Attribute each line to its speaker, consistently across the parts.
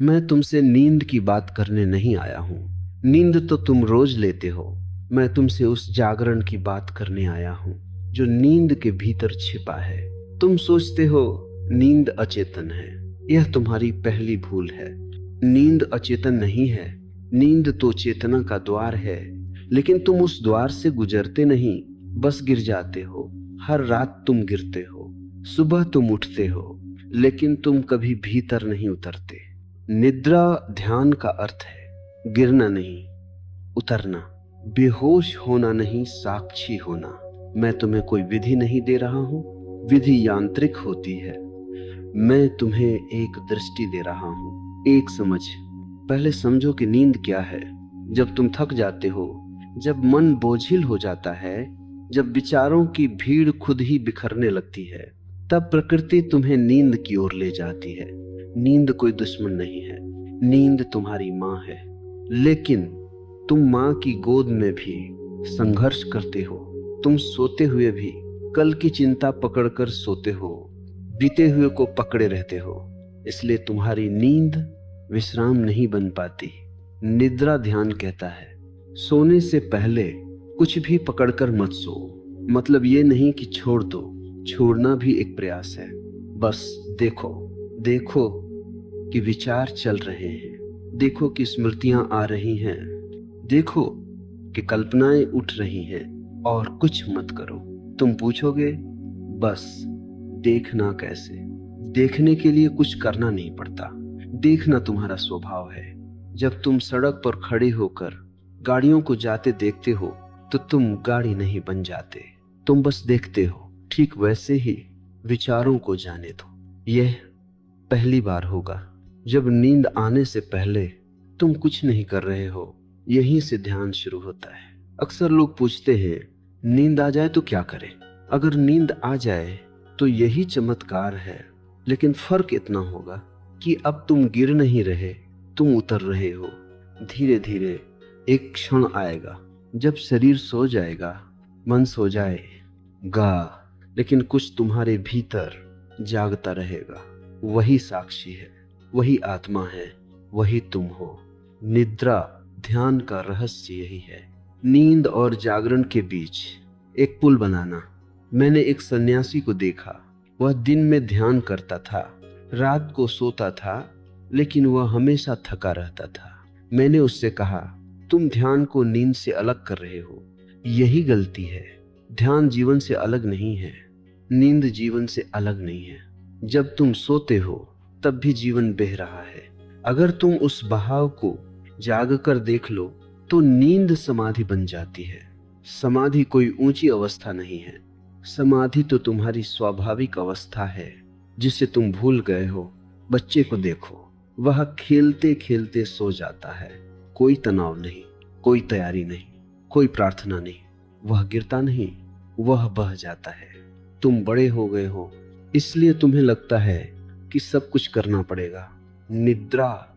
Speaker 1: मैं तुमसे नींद की बात करने नहीं आया हूं। नींद तो तुम रोज लेते हो। मैं तुमसे उस जागरण की बात करने आया हूं जो नींद के भीतर छिपा है। तुम सोचते हो नींद अचेतन है। यह तुम्हारी पहली भूल है। नींद अचेतन नहीं है। नींद तो चेतना का द्वार है। लेकिन तुम उस द्वार से गुजरते नहीं, बस गिर जाते हो। हर रात तुम गिरते हो। सुबह तुम उठते हो, लेकिन तुम कभी भीतर नहीं उतरते। निद्रा ध्यान का अर्थ है गिरना नहीं, उतरना। बेहोश होना नहीं, साक्षी होना। मैं तुम्हें कोई विधि नहीं दे रहा हूं। विधि यांत्रिक होती है। मैं तुम्हें एक दृष्टि दे रहा हूं, एक समझ। पहले समझो कि नींद क्या है। जब तुम थक जाते हो, जब मन बोझिल हो जाता है, जब विचारों की भीड़ खुद ही बिखरने लगती है, तब प्रकृति तुम्हें नींद की ओर ले जाती है। नींद कोई दुश्मन नहीं है। नींद तुम्हारी माँ है। लेकिन तुम माँ की गोद में भी संघर्ष करते हो। तुम सोते हुए भी कल की चिंता पकड़कर सोते हो, बीते हुए को पकड़े रहते हो। इसलिए तुम्हारी नींद विश्राम नहीं बन पाती। निद्रा ध्यान कहता है सोने से पहले कुछ भी पकड़कर मत सो। मतलब ये नहीं कि छोड़ दो, छोड़ना भी एक प्रयास है। बस देखो, देखो कि विचार चल रहे हैं, देखो कि स्मृतियां आ रही हैं, देखो कि कल्पनाएं उठ रही हैं, और कुछ मत करो। तुम पूछोगे बस देखना कैसे? देखने के लिए कुछ करना नहीं पड़ता। देखना तुम्हारा स्वभाव है। जब तुम सड़क पर खड़े होकर गाड़ियों को जाते देखते हो, तो तुम गाड़ी नहीं बन जाते, तुम बस देखते हो। ठीक वैसे ही विचारों को जाने दो। यह पहली बार होगा जब नींद आने से पहले तुम कुछ नहीं कर रहे हो। यहीं से ध्यान शुरू होता है। अक्सर लोग पूछते हैं नींद आ जाए तो क्या करें? अगर नींद आ जाए तो यही चमत्कार है। लेकिन फर्क इतना होगा कि अब तुम गिर नहीं रहे, तुम उतर रहे हो। धीरे धीरे एक क्षण आएगा जब शरीर सो जाएगा, मन सो जाएगा, लेकिन कुछ तुम्हारे भीतर जागता रहेगा। वही साक्षी है, वही आत्मा है, वही तुम हो। निद्रा ध्यान का रहस्य यही है। नींद और जागरण के बीच एक पुल बनाना। मैंने एक सन्यासी को देखा। वह दिन में ध्यान करता था, रात को सोता था, लेकिन वह हमेशा थका रहता था। मैंने उससे कहा तुम ध्यान को नींद से अलग कर रहे हो। यही गलती है। ध्यान जीवन से अलग नहीं है, नींद जीवन से अलग नहीं है। जब तुम सोते हो तब भी जीवन बह रहा है। अगर तुम उस बहाव को जाग कर देख लो तो नींद समाधि बन जाती है। समाधि कोई ऊंची अवस्था नहीं है। समाधि तो तुम्हारी स्वाभाविक अवस्था है जिसे तुम भूल गए हो। बच्चे को देखो, वह खेलते खेलते सो जाता है। कोई तनाव नहीं, कोई तैयारी नहीं, कोई प्रार्थना नहीं। वह गिरता नहीं, वह बह जाता है। तुम बड़े हो गए हो, इसलिए तुम्हें लगता है कि सब कुछ करना पड़ेगा। निद्रा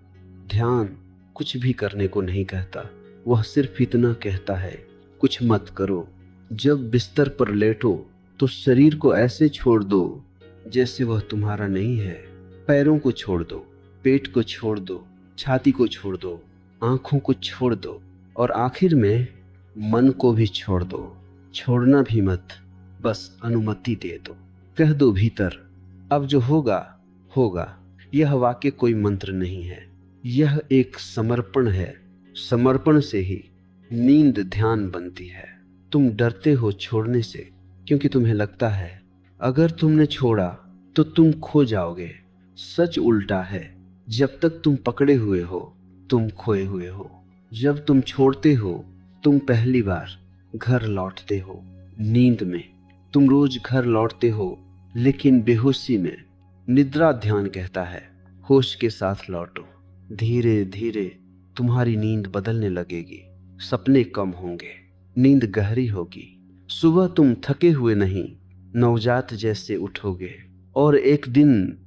Speaker 1: ध्यान कुछ भी करने को नहीं कहता। वह सिर्फ इतना कहता है कुछ मत करो। जब बिस्तर पर लेटो तो शरीर को ऐसे छोड़ दो जैसे वह तुम्हारा नहीं है। पैरों को छोड़ दो, पेट को छोड़ दो, छाती को छोड़ दो, आंखों को छोड़ दो, और आखिर में मन को भी छोड़ दो। छोड़ना भी मत, बस अनुमति दे दो। कह दो भीतर अब जो होगा होगा। यह वाक्य कोई मंत्र नहीं है, यह एक समर्पण है। समर्पण से ही नींद ध्यान बनती है। तुम डरते हो छोड़ने से क्योंकि तुम्हें लगता है अगर तुमने छोड़ा तो तुम खो जाओगे। सच उल्टा है। जब तक तुम पकड़े हुए हो तुम खोए हुए हो। जब तुम छोड़ते हो तुम पहली बार घर लौटते हो। नींद में तुम रोज घर लौटते हो, लेकिन बेहोशी में। निद्रा ध्यान कहता है होश के साथ लौटो। धीरे धीरे तुम्हारी नींद बदलने लगेगी। सपने कम होंगे, नींद गहरी होगी। सुबह तुम थके हुए नहीं, नवजात जैसे उठोगे। और एक दिन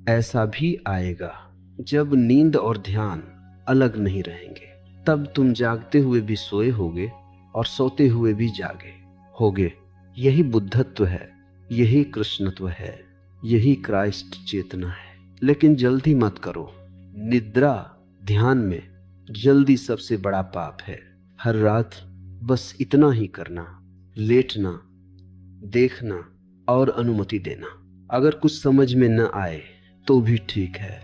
Speaker 1: ऐसा भी आएगा जब नींद और ध्यान अलग नहीं रहेंगे। तब तुम जागते हुए भी सोए होगे और सोते हुए भी जागे होगे। यही बुद्धत्व है, यही कृष्णत्व है, यही क्राइस्ट चेतना है। लेकिन जल्दी मत करो। निद्रा ध्यान में जल्दी सबसे बड़ा पाप है। हर रात बस इतना ही करना, लेटना, देखना और अनुमति देना। अगर कुछ समझ में न आए तो भी ठीक है,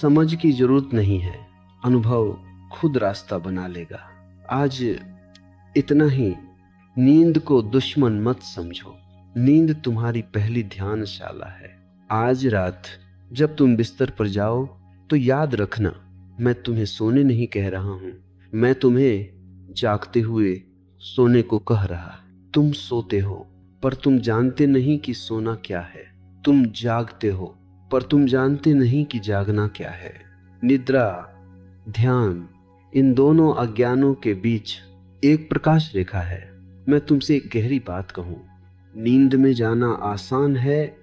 Speaker 1: समझ की जरूरत नहीं है, अनुभव खुद रास्ता बना लेगा। आज इतना ही। नींद को दुश्मन मत समझो, नींद तुम्हारी पहली ध्यानशाला है। आज रात जब तुम बिस्तर पर जाओ तो याद रखना, मैं तुम्हें सोने नहीं कह रहा हूं, मैं तुम्हें जागते हुए सोने को कह रहा। तुम सोते हो पर तुम जानते नहीं कि सोना क्या है, तुम जागते हो पर तुम जानते नहीं कि जागना क्या है। निद्रा, ध्यान, इन दोनों अज्ञानों के बीच एक प्रकाश रेखा है। मैं तुमसे एक गहरी बात कहूं, नींद में जाना आसान है,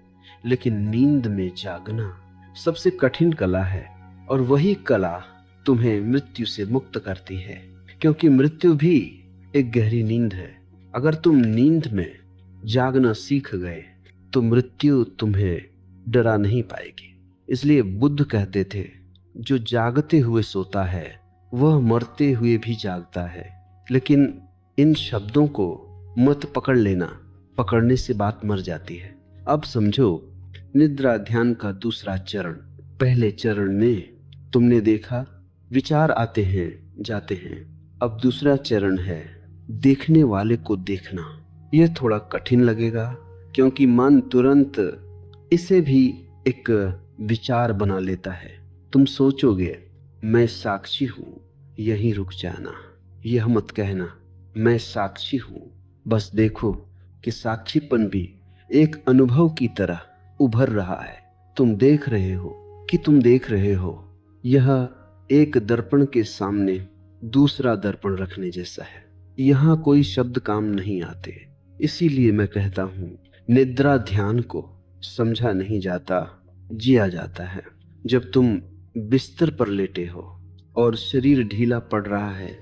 Speaker 1: लेकिन नींद में जागना सबसे कठिन कला है। और वही कला तुम्हें मृत्यु से मुक्त करती है, क्योंकि मृत्यु भी एक गहरी नींद है। अगर तुम नींद में जागना सीख गए तो मृत्यु तुम्हें डरा नहीं पाएगी। इसलिए बुद्ध कहते थे, जो जागते हुए सोता है वह मरते हुए भी जागता है। लेकिन इन शब्दों को मत पकड़ लेना, पकड़ने से बात मर जाती है। अब समझो, निद्रा ध्यान का दूसरा चरण। पहले चरण में तुमने देखा विचार आते हैं जाते हैं। अब दूसरा चरण है देखने वाले को देखना। यह थोड़ा कठिन लगेगा, क्योंकि मन तुरंत इसे भी एक विचार बना लेता है। तुम सोचोगे मैं साक्षी हूं, यहीं रुक जाना, यह मत कहना मैं साक्षी हूं। बस देखो कि साक्षीपन भी एक अनुभव की तरह उभर रहा है। तुम देख रहे हो कि तुम देख रहे हो। यह एक दर्पण के सामने दूसरा दर्पण रखने जैसा है। यहाँ कोई शब्द काम नहीं आते। इसीलिए मैं कहता हूँ, निद्रा ध्यान को समझा नहीं जाता, जिया जाता है। जब तुम बिस्तर पर लेटे हो और शरीर ढीला पड़ रहा है,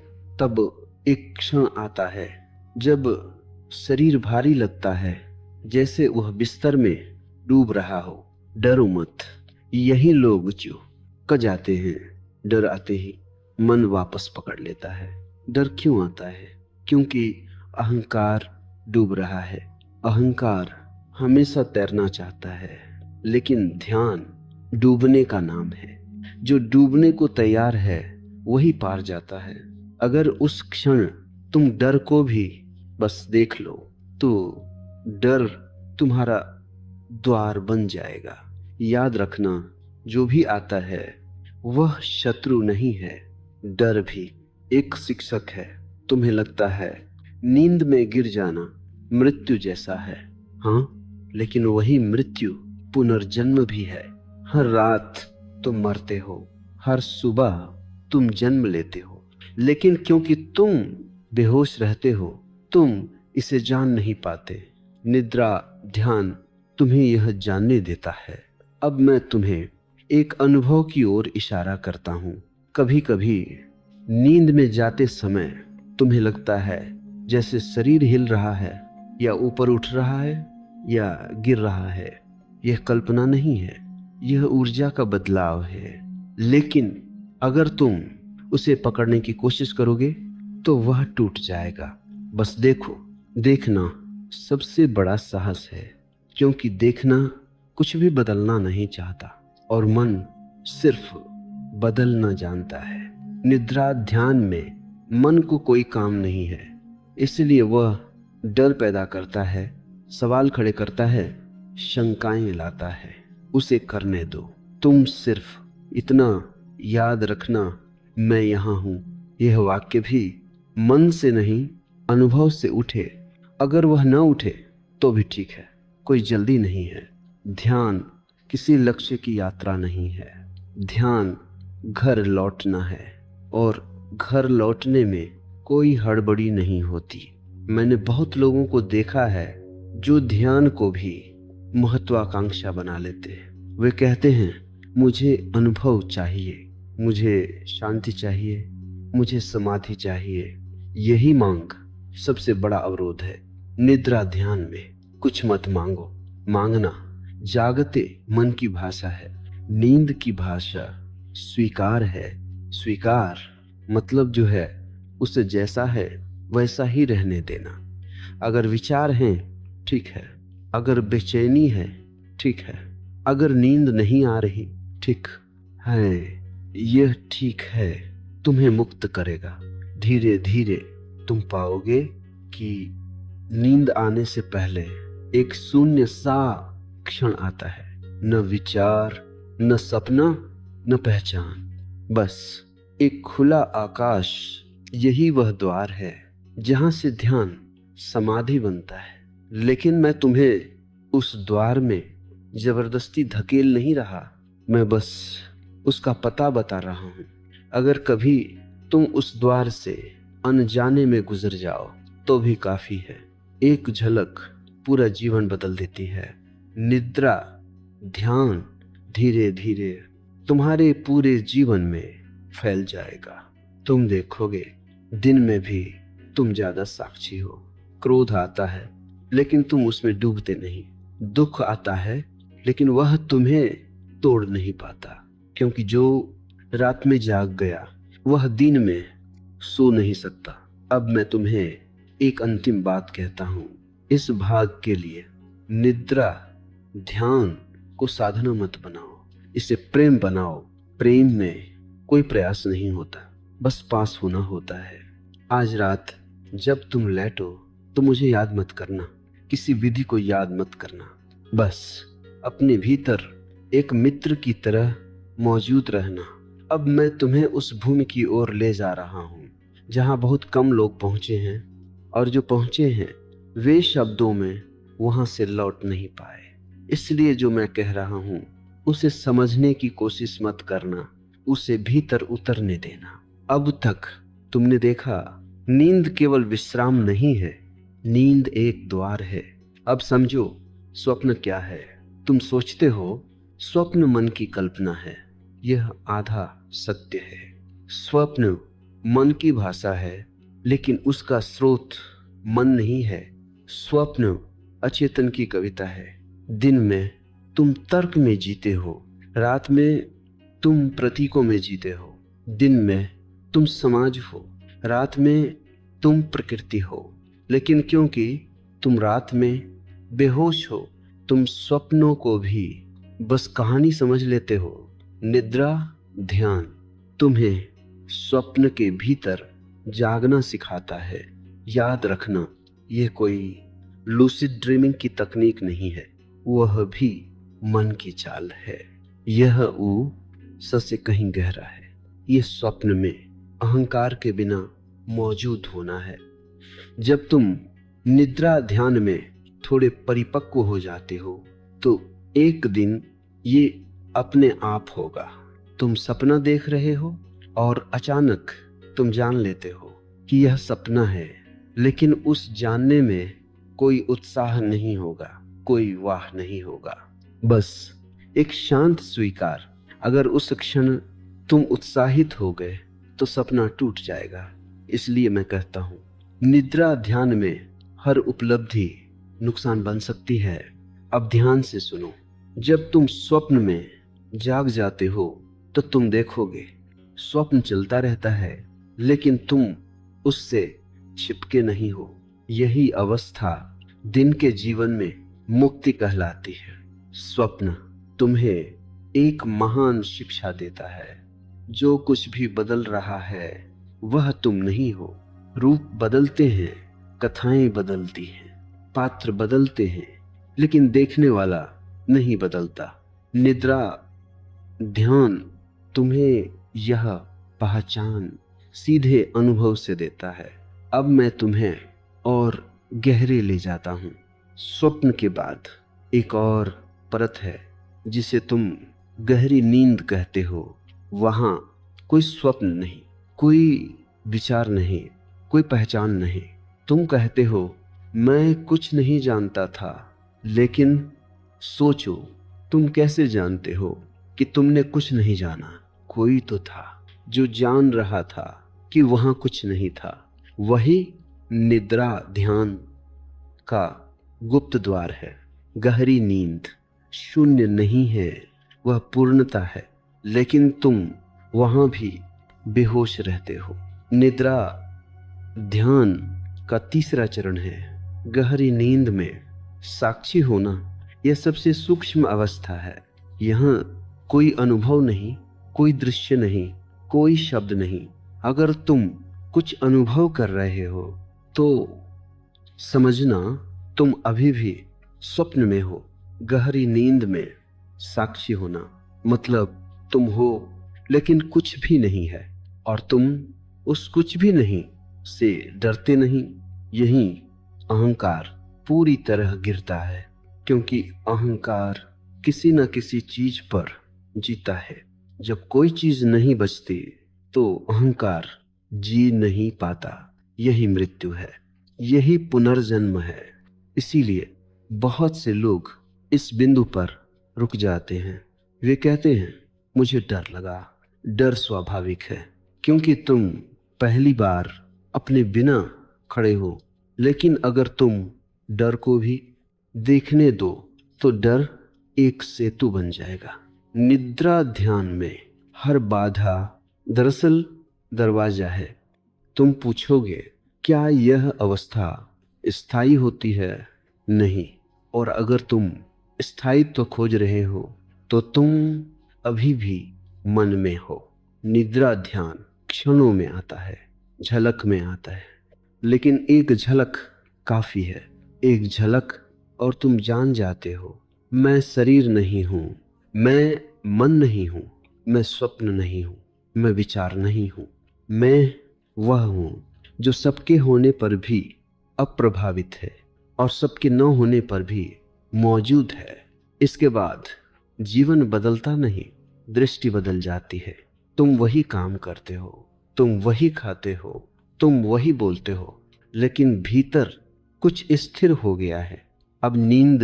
Speaker 1: तब एक क्षण आता है जब शरीर भारी लगता है, जैसे वह बिस्तर में डूब रहा हो। डरो मत। यही लोग जो जाते हैं, डर आते ही मन वापस पकड़ लेता है। डर क्यों आता है? क्योंकि अहंकार डूब रहा है। अहंकार हमेशा तैरना चाहता है, लेकिन ध्यान डूबने का नाम है। जो डूबने को तैयार है वही पार जाता है। अगर उस क्षण तुम डर को भी बस देख लो तो डर तुम्हारा द्वार बन जाएगा। याद रखना, जो भी आता है वह शत्रु नहीं है, डर भी एक शिक्षक है। तुम्हें लगता है नींद में गिर जाना मृत्यु जैसा है, हाँ, लेकिन वही मृत्यु पुनर्जन्म भी है। हर रात तुम मरते हो, हर सुबह तुम जन्म लेते हो, लेकिन क्योंकि तुम बेहोश रहते हो, तुम इसे जान नहीं पाते। निद्रा ध्यान तुम्हें यह जानने देता है। अब मैं तुम्हें एक अनुभव की ओर इशारा करता हूं। कभी कभी नींद में जाते समय तुम्हें लगता है जैसे शरीर हिल रहा है, या ऊपर उठ रहा है, या गिर रहा है। यह कल्पना नहीं है, यह ऊर्जा का बदलाव है। लेकिन अगर तुम उसे पकड़ने की कोशिश करोगे तो वह टूट जाएगा। बस देखो, देखना सबसे बड़ा साहस है, क्योंकि देखना कुछ भी बदलना नहीं चाहता और मन सिर्फ बदलना जानता है। निद्रा ध्यान में मन को कोई काम नहीं है, इसलिए वह डर पैदा करता है, सवाल खड़े करता है, शंकाएं लाता है। उसे करने दो। तुम सिर्फ इतना याद रखना, मैं यहाँ हूं। यह वाक्य भी मन से नहीं, अनुभव से उठे। अगर वह न उठे तो भी ठीक है, कोई जल्दी नहीं है। ध्यान किसी लक्ष्य की यात्रा नहीं है। ध्यान घर लौटना है, और घर लौटने में कोई हड़बड़ी नहीं होती। मैंने बहुत लोगों को देखा है जो ध्यान को भी महत्वाकांक्षा बना लेते हैं। वे कहते हैं, मुझे अनुभव चाहिए, मुझे शांति चाहिए, मुझे समाधि चाहिए। यही मांग सबसे बड़ा अवरोध है। निद्रा ध्यान में कुछ मत मांगो। मांगना जागते मन की भाषा है, नींद की भाषा स्वीकार है। स्वीकार मतलब जो है उसे जैसा है वैसा ही रहने देना। अगर विचार हैं ठीक है, अगर बेचैनी है ठीक है, अगर नींद नहीं आ रही ठीक है, यह ठीक है, तुम्हें मुक्त करेगा। धीरे धीरे तुम पाओगे कि नींद आने से पहले एक शून्य सा क्षण आता है। न विचार, न सपना, न पहचान, बस एक खुला आकाश। यही वह द्वार है जहां से ध्यान समाधि बनता है। लेकिन मैं तुम्हें उस द्वार में जबरदस्ती धकेल नहीं रहा, मैं बस उसका पता बता रहा हूं। अगर कभी तुम उस द्वार से अनजाने में गुजर जाओ तो भी काफी है। एक झलक पूरा जीवन बदल देती है। निद्रा ध्यान धीरे धीरे तुम्हारे पूरे जीवन में फैल जाएगा। तुम देखोगे दिन में भी तुम ज्यादा साक्षी हो। क्रोध आता है लेकिन तुम उसमें डूबते नहीं। दुख आता है लेकिन वह तुम्हें तोड़ नहीं पाता, क्योंकि जो रात में जाग गया वह दिन में सो नहीं सकता। अब मैं तुम्हें एक अंतिम बात कहता हूं। इस भाग के लिए निद्रा ध्यान को साधना मत बनाओ, इसे प्रेम बनाओ। प्रेम में कोई प्रयास नहीं होता, बस पास होना होता है। आज रात जब तुम लेटो तो मुझे याद मत करना, किसी विधि को याद मत करना। बस अपने भीतर एक मित्र की तरह मौजूद रहना। अब मैं तुम्हें उस भूमि की ओर ले जा रहा हूं जहां बहुत कम लोग पहुंचे हैं, और जो पहुंचे हैं वे शब्दों में वहां से लौट नहीं पाए। इसलिए जो मैं कह रहा हूं उसे समझने की कोशिश मत करना, उसे भीतर उतरने देना। अब तक तुमने देखा नींद केवल विश्राम नहीं है, नींद एक द्वार है। अब समझो स्वप्न क्या है। तुम सोचते हो स्वप्न मन की कल्पना है, यह आधा सत्य है। स्वप्न मन की भाषा है, लेकिन उसका स्रोत मन नहीं है। स्वप्न अचेतन की कविता है। दिन में तुम तर्क में जीते हो, रात में तुम प्रतीकों में जीते हो। दिन में तुम समाज हो, रात में तुम प्रकृति हो। लेकिन क्योंकि तुम रात में बेहोश हो, तुम स्वप्नों को भी बस कहानी समझ लेते हो। निद्रा ध्यान तुम्हें स्वप्न के भीतर जागना सिखाता है। याद रखना, यह कोई लूसिड ड्रीमिंग की तकनीक नहीं है, वह भी मन की चाल है। यह ऊ स से कहीं गहरा है। यह स्वप्न में अहंकार के बिना मौजूद होना है। जब तुम निद्रा ध्यान में थोड़े परिपक्व हो जाते हो तो एक दिन ये अपने आप होगा। तुम सपना देख रहे हो और अचानक तुम जान लेते हो कि यह सपना है, लेकिन उस जानने में कोई उत्साह नहीं होगा, कोई वाह नहीं होगा, बस एक शांत स्वीकार। अगर उस क्षण तुम उत्साहित हो गए तो सपना टूट जाएगा। इसलिए मैं कहता हूं, निद्रा ध्यान में हर उपलब्धि नुकसान बन सकती है। अब ध्यान से सुनो। जब तुम स्वप्न में जाग जाते हो तो तुम देखोगे स्वप्न चलता रहता है, लेकिन तुम उससे चिपके नहीं हो। यही अवस्था दिन के जीवन में मुक्ति कहलाती है। स्वप्न तुम्हें एक महान शिक्षा देता है। जो कुछ भी बदल रहा है वह तुम नहीं हो। रूप बदलते हैं, कथाएं बदलती हैं, पात्र बदलते हैं, लेकिन देखने वाला नहीं बदलता। निद्रा ध्यान तुम्हें यह पहचान सीधे अनुभव से देता है। अब मैं तुम्हें और गहरे ले जाता हूं। स्वप्न के बाद एक और परत है जिसे तुम गहरी नींद कहते हो। वहां कोई स्वप्न नहीं, कोई विचार नहीं, कोई पहचान नहीं। तुम कहते हो मैं कुछ नहीं जानता था, लेकिन सोचो तुम कैसे जानते हो कि तुमने कुछ नहीं जाना। कोई तो था जो जान रहा था कि वहां कुछ नहीं था। वही निद्रा ध्यान का गुप्त द्वार है। गहरी नींद शून्य नहीं है, वह पूर्णता है। लेकिन तुम वहां भी बेहोश रहते हो। निद्रा ध्यान का तीसरा चरण है। गहरी नींद में साक्षी होना यह सबसे सूक्ष्म अवस्था है। यहाँ कोई अनुभव नहीं, कोई दृश्य नहीं, कोई शब्द नहीं। अगर तुम कुछ अनुभव कर रहे हो तो समझना तुम अभी भी स्वप्न में हो। गहरी नींद में साक्षी होना मतलब तुम हो लेकिन कुछ भी नहीं है, और तुम उस कुछ भी नहीं से डरते नहीं। यही अहंकार पूरी तरह गिरता है, क्योंकि अहंकार किसी न किसी चीज पर जीता है। जब कोई चीज नहीं बचती तो अहंकार जी नहीं पाता। यही मृत्यु है, यही पुनर्जन्म है। इसीलिए बहुत से लोग इस बिंदु पर रुक जाते हैं। वे कहते हैं मुझे डर लगा। डर स्वाभाविक है, क्योंकि तुम पहली बार अपने बिना खड़े हो। लेकिन अगर तुम डर को भी देखने दो तो डर एक सेतु बन जाएगा। निद्रा ध्यान में हर बाधा दरअसल दरवाजा है। तुम पूछोगे क्या यह अवस्था स्थायी होती है? नहीं। और अगर तुम स्थायित्व खोज रहे हो तो तुम अभी भी मन में हो। निद्रा ध्यान क्षणों में आता है, झलक में आता है, लेकिन एक झलक काफी है। एक झलक और तुम जान जाते हो मैं शरीर नहीं हूं, मैं मन नहीं हूं, मैं स्वप्न नहीं हूं, मैं विचार नहीं हूं। मैं वह हूं जो सबके होने पर भी अप्रभावित है और सबके न होने पर भी मौजूद है। इसके बाद जीवन बदलता नहीं, दृष्टि बदल जाती है। तुम वही काम करते हो, तुम वही खाते हो, तुम वही बोलते हो, लेकिन भीतर कुछ स्थिर हो गया है। अब नींद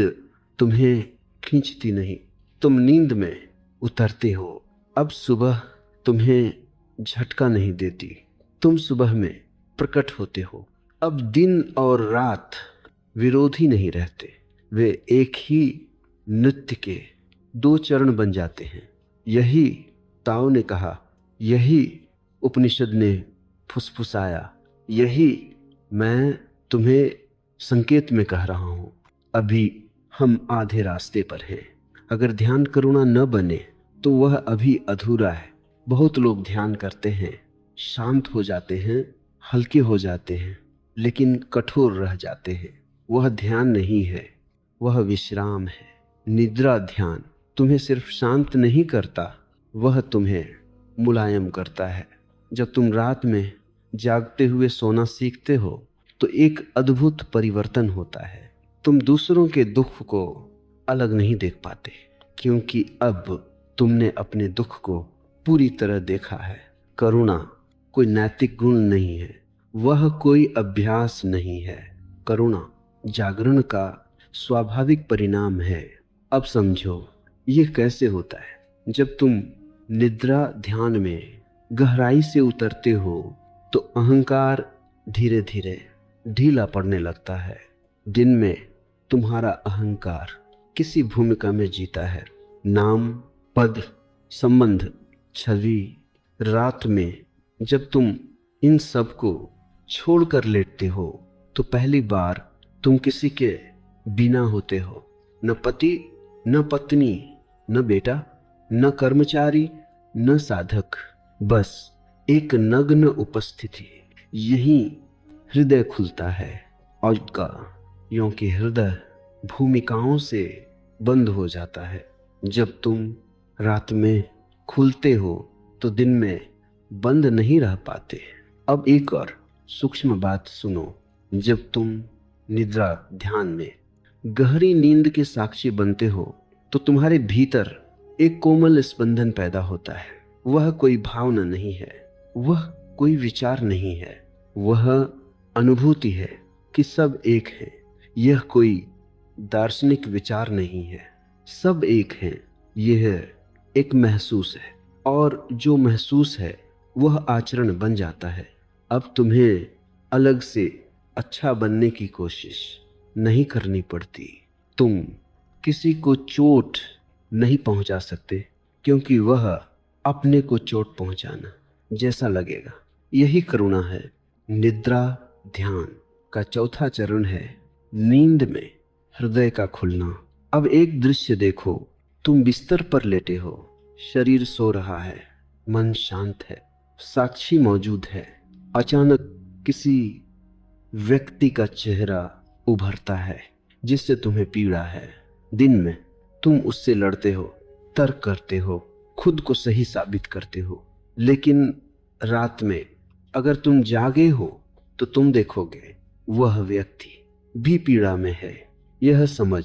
Speaker 1: तुम्हें खींचती नहीं, तुम नींद में उतरते हो। अब सुबह तुम्हें झटका नहीं देती, तुम सुबह में प्रकट होते हो। अब दिन और रात विरोधी नहीं रहते, वे एक ही नृत्य के दो चरण बन जाते हैं। यही ताओ ने कहा, यही उपनिषद ने फुसफुसाया, यही मैं तुम्हें संकेत में कह रहा हूं। अभी हम आधे रास्ते पर हैं। अगर ध्यान करुणा न बने तो वह अभी अधूरा है। बहुत लोग ध्यान करते हैं, शांत हो जाते हैं, हल्के हो जाते हैं, लेकिन कठोर रह जाते हैं। वह ध्यान नहीं है, वह विश्राम है। निद्रा ध्यान तुम्हें सिर्फ शांत नहीं करता, वह तुम्हें मुलायम करता है। जब तुम रात में जागते हुए सोना सीखते हो तो एक अद्भुत परिवर्तन होता है। तुम दूसरों के दुख को अलग नहीं देख पाते, क्योंकि अब तुमने अपने दुख को पूरी तरह देखा है। करुणा कोई नैतिक गुण नहीं है, वह कोई अभ्यास नहीं है। करुणा जागरण का स्वाभाविक परिणाम है। अब समझो ये कैसे होता है। जब तुम निद्रा ध्यान में गहराई से उतरते हो तो अहंकार धीरे धीरे ढीला पड़ने लगता है। दिन में तुम्हारा अहंकार किसी भूमिका में जीता है, नाम, पद, संबंध, छवि। रात में जब तुम इन सब को छोड़कर लेटते हो तो पहली बार तुम किसी के बिना होते हो। न पति, न पत्नी, न बेटा, न कर्मचारी, न साधक, बस एक नग्न उपस्थिति। यही हृदय खुलता है और का यों कि हृदय भूमिकाओं से बंद हो जाता है। जब तुम रात में खुलते हो तो दिन में बंद नहीं रह पाते। अब एक और सूक्ष्म बात सुनो। जब तुम निद्रा ध्यान में गहरी नींद के साक्षी बनते हो तो तुम्हारे भीतर एक कोमल स्पंदन पैदा होता है। वह कोई भावना नहीं है, वह कोई विचार नहीं है, वह अनुभूति है कि सब एक है। यह कोई दार्शनिक विचार नहीं है, सब एक है। यह एक महसूस है, और जो महसूस है वह आचरण बन जाता है। अब तुम्हें अलग से अच्छा बनने की कोशिश नहीं करनी पड़ती। तुम किसी को चोट नहीं पहुंचा सकते, क्योंकि वह अपने को चोट पहुंचाना जैसा लगेगा। यही करुणा है। निद्रा ध्यान का चौथा चरण है नींद में हृदय का खुलना। अब एक दृश्य देखो, तुम बिस्तर पर लेटे हो, शरीर सो रहा है, मन शांत है, साक्षी मौजूद है। अचानक किसी व्यक्ति का चेहरा उभरता है जिससे तुम्हें पीड़ा है। दिन में तुम उससे लड़ते हो, तर्क करते हो, खुद को सही साबित करते हो, लेकिन रात में अगर तुम जागे हो तो तुम देखोगे वह व्यक्ति भी पीड़ा में है। यह समझ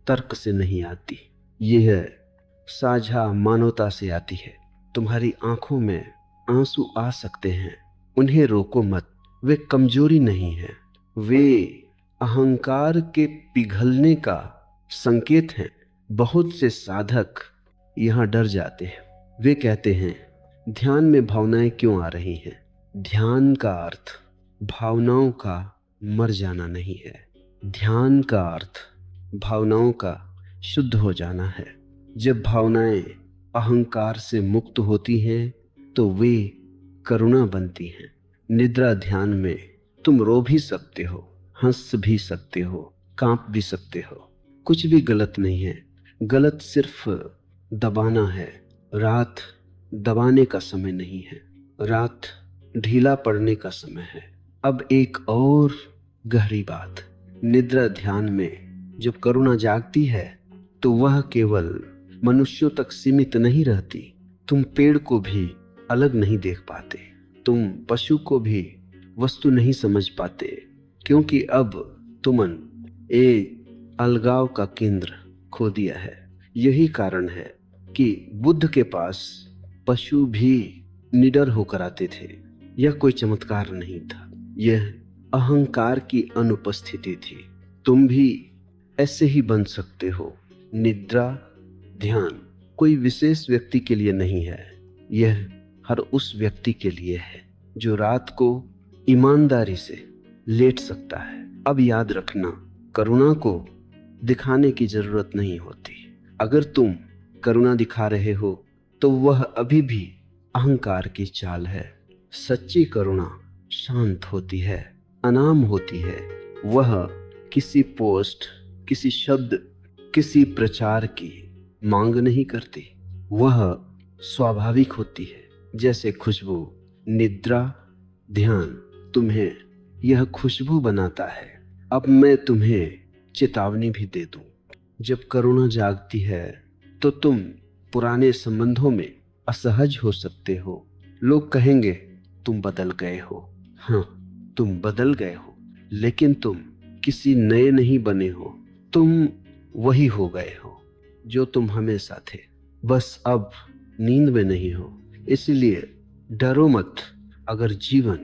Speaker 1: तर्क से नहीं आती, यह साझा मानवता से आती है। तुम्हारी आंखों में आंसू आ सकते हैं, उन्हें रोको मत। वे कमजोरी नहीं है, वे अहंकार के पिघलने का संकेत हैं। बहुत से साधक यहाँ डर जाते हैं। वे कहते हैं ध्यान में भावनाएं क्यों आ रही हैं? ध्यान का अर्थ भावनाओं का मर जाना नहीं है। ध्यान का अर्थ भावनाओं का शुद्ध हो जाना है। जब भावनाएं अहंकार से मुक्त होती हैं तो वे करुणा बनती हैं। निद्रा ध्यान में तुम रो भी सकते हो, हंस भी सकते हो, कांप भी सकते हो। कुछ भी गलत नहीं है। गलत सिर्फ दबाना है। रात दबाने का समय नहीं है, रात ढीला पड़ने का समय है। अब एक और गहरी बात, निद्रा ध्यान में जब करुणा जागती है तो वह केवल मनुष्यों तक सीमित नहीं रहती। तुम पेड़ को भी अलग नहीं देख पाते, तुम पशु को भी वस्तु नहीं समझ पाते, क्योंकि अब तुमने अलगाव का केंद्र खो दिया है। यही कारण है कि बुद्ध के पास पशु भी निडर होकर आते थे। यह कोई चमत्कार नहीं था, यह अहंकार की अनुपस्थिति थी। तुम भी ऐसे ही बन सकते हो। निद्रा ध्यान कोई विशेष व्यक्ति के लिए नहीं है, यह हर उस व्यक्ति के लिए है जो रात को ईमानदारी से लेट सकता है। अब याद रखना, करुणा को दिखाने की जरूरत नहीं होती। अगर तुम करुणा दिखा रहे हो तो वह अभी भी अहंकार की चाल है। सच्ची करुणा शांत होती है, अनाम होती है। वह किसी पोस्ट, किसी शब्द, किसी प्रचार की मांग नहीं करती। वह स्वाभाविक होती है, जैसे खुशबू। निद्रा ध्यान तुम्हें यह खुशबू बनाता है। अब मैं तुम्हें चेतावनी भी दे दूं। जब करुणा जागती है तो तुम पुराने संबंधों में असहज हो सकते हो। लोग कहेंगे तुम बदल गए हो। हाँ, तुम बदल गए हो, लेकिन तुम किसी नए नहीं बने हो। तुम वही हो गए हो जो तुम हमेशा थे, बस अब नींद में नहीं हो। इसलिए डरो मत अगर जीवन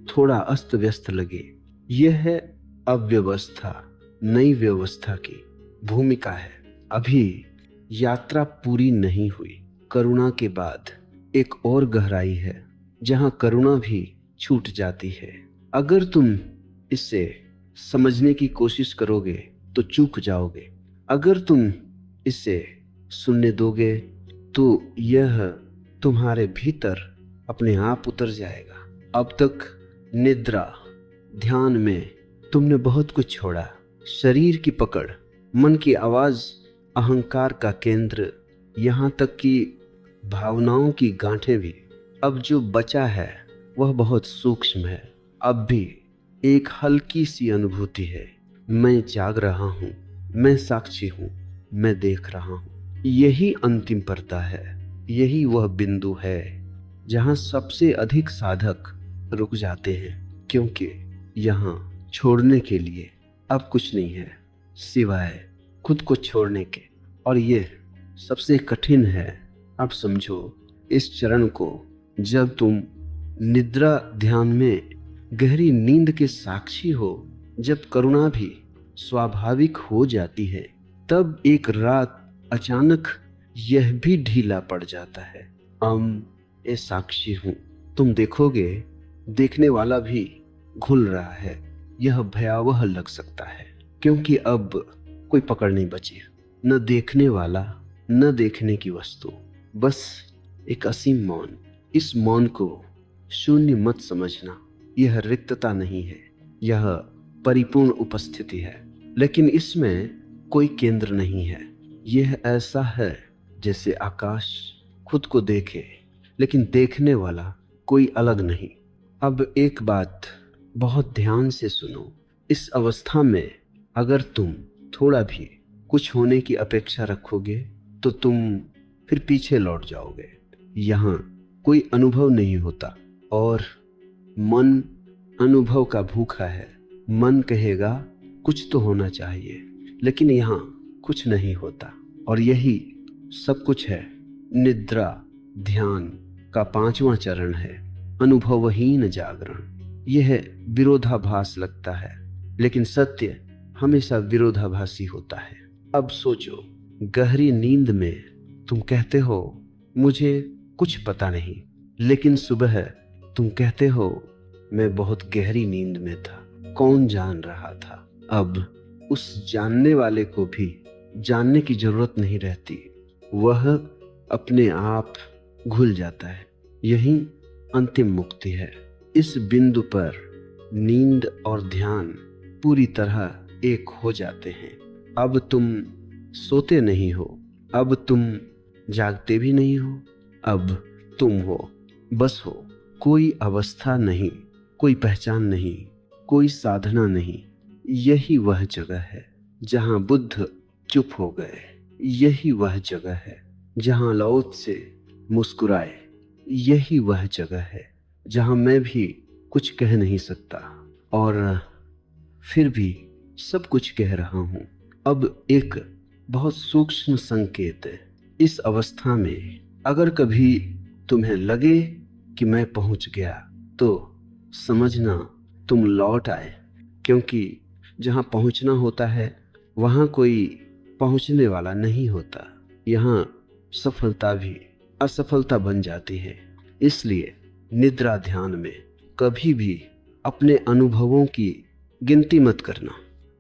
Speaker 1: थोड़ा अस्त व्यस्त लगे। यह है अव्यवस्था नई व्यवस्था की भूमिका है। अभी यात्रा पूरी नहीं हुई। करुणा के बाद एक और गहराई है जहां करुणा भी छूट जाती है। अगर तुम इसे समझने की कोशिश करोगे तो चूक जाओगे। अगर तुम इसे सुनने दोगे तो यह तुम्हारे भीतर अपने आप उतर जाएगा। अब तक निद्रा ध्यान में तुमने बहुत कुछ छोड़ा, शरीर की पकड़, मन की आवाज, अहंकार का केंद्र, यहाँ तक कि भावनाओं की गांठें भी। अब जो बचा है वह बहुत सूक्ष्म है। अब भी एक हल्की सी अनुभूति है, मैं जाग रहा हूँ, मैं साक्षी हूँ, मैं देख रहा हूँ। यही अंतिम पर्दा है, यही वह बिंदु है जहाँ सबसे अधिक साधक रुक जाते हैं, क्योंकि यहाँ छोड़ने के लिए अब कुछ नहीं है सिवाय खुद को छोड़ने के। और ये सबसे कठिन है। अब समझो इस चरण को, जब तुम निद्रा ध्यान में गहरी नींद के साक्षी हो, जब करुणा भी स्वाभाविक हो जाती है, तब एक रात अचानक यह भी ढीला पड़ जाता है। ए साक्षी हूं। तुम देखोगे, देखने वाला भी घुल रहा है। यह भयावह लग सकता है, क्योंकि अब कोई पकड़ नहीं बची, न देखने वाला, न देखने की वस्तु, बस एक असीम मौन। इस मौन को शून्य मत समझना, यह रिक्तता नहीं है, यह परिपूर्ण उपस्थिति है। लेकिन इसमें कोई केंद्र नहीं है। यह ऐसा है जैसे आकाश खुद को देखे, लेकिन देखने वाला कोई अलग नहीं। अब एक बात बहुत ध्यान से सुनो। इस अवस्था में अगर तुम थोड़ा भी कुछ होने की अपेक्षा रखोगे तो तुम फिर पीछे लौट जाओगे। यहाँ कोई अनुभव नहीं होता और मन अनुभव का भूखा है। मन कहेगा कुछ तो होना चाहिए, लेकिन यहाँ कुछ नहीं होता। और यही सब कुछ है। निद्रा ध्यान का 5वां चरण है अनुभवहीन जागरण। यह विरोधाभास लगता है, लेकिन सत्य हमेशा विरोधाभासी होता है। अब सोचो, गहरी नींद में तुम कहते हो मुझे कुछ पता नहीं, लेकिन सुबह तुम कहते हो मैं बहुत गहरी नींद में था, कौन जान रहा था। अब उस जानने वाले को भी जानने की जरूरत नहीं रहती, वह अपने आप घुल जाता है। यही अंतिम मुक्ति है। इस बिंदु पर नींद और ध्यान पूरी तरह एक हो जाते हैं। अब तुम सोते नहीं हो, अब तुम जागते भी नहीं हो, अब तुम हो, बस हो। कोई अवस्था नहीं, कोई पहचान नहीं, कोई साधना नहीं। यही वह जगह है जहां बुद्ध चुप हो गए। यही वह जगह है जहां लाओ त्से मुस्कुराए। यही वह जगह है जहां मैं भी कुछ कह नहीं सकता और फिर भी सब कुछ कह रहा हूं। अब एक बहुत सूक्ष्म संकेत है। इस अवस्था में अगर कभी तुम्हें लगे कि मैं पहुंच गया तो समझना तुम लौट आए, क्योंकि जहां पहुंचना होता है वहां कोई पहुंचने वाला नहीं होता। यहाँ सफलता भी असफलता बन जाती है। इसलिए निद्रा ध्यान में कभी भी अपने अनुभवों की गिनती मत करना।